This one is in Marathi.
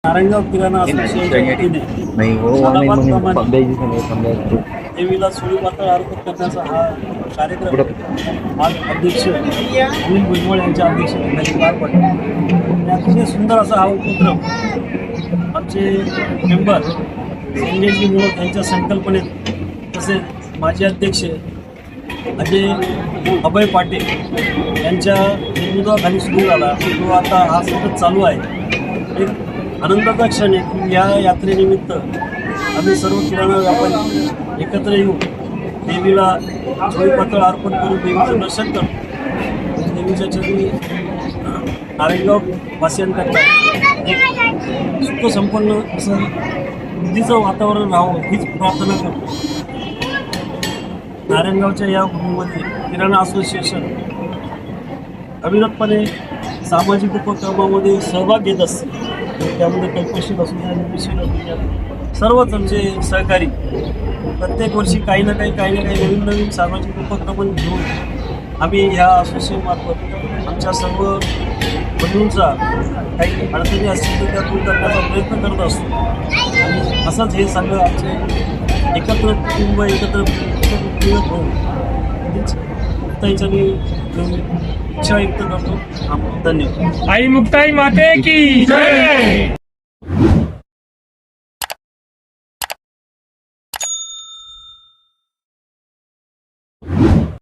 नारायणगाव किराणा असोसिएशनने नाही हो देवीला सुळी पातळ अर्पण करण्याचा हा कार्यक्रम आज अध्यक्ष अनिल भुजबळ यांच्या अध्यक्षतेखाली पार पडला. आणि अतिशय सुंदर असा हा उपक्रम आमचे मेंबर संजयजी मुळक यांच्या संकल्पनेत, तसेच माजी अध्यक्ष अजय अभय पाटील यांच्या नेतृत्वाखाली सुरू झाला. तो आता हा सतत चालू आहे. एक आनंदाचा क्षण आहे की या यात्रेनिमित्त आम्ही सर्व किराणा व्यापारी एकत्र येऊन देवीला पातळ अर्पण करून देवीचं दर्शन करतो. देवीच्या चरणी नारायणगाव वासियांकरता एक सुखसंपन्न असं बुद्धीचं वातावरण राहावं हीच प्रार्थना करतो. नारायणगावच्या या भूमीमध्ये किराणा असोसिएशन अविरतपणे सामाजिक उपक्रमामध्ये सहभाग घेत असते. त्यामध्ये कल्पशील असू द्या, निर्मिशील असू द्या, सर्वच आमचे सहकारी प्रत्येक वर्षी काही ना काही नवीन सामाजिक उपक्रम घेऊन आम्ही ह्या असोसिएशनमार्फत आमच्या सर्व बंधूंचा काही अडचणी असतील तर त्या दूर करण्याचा प्रयत्न करत असतो. आणि असंच हे सगळं आमचे एकत्र कुटुंब एकत्र होऊन मुक्ताईच्या मी इच्छा व्यक्त करतो. धन्यवाद. आई मुक्ताई माते की जय.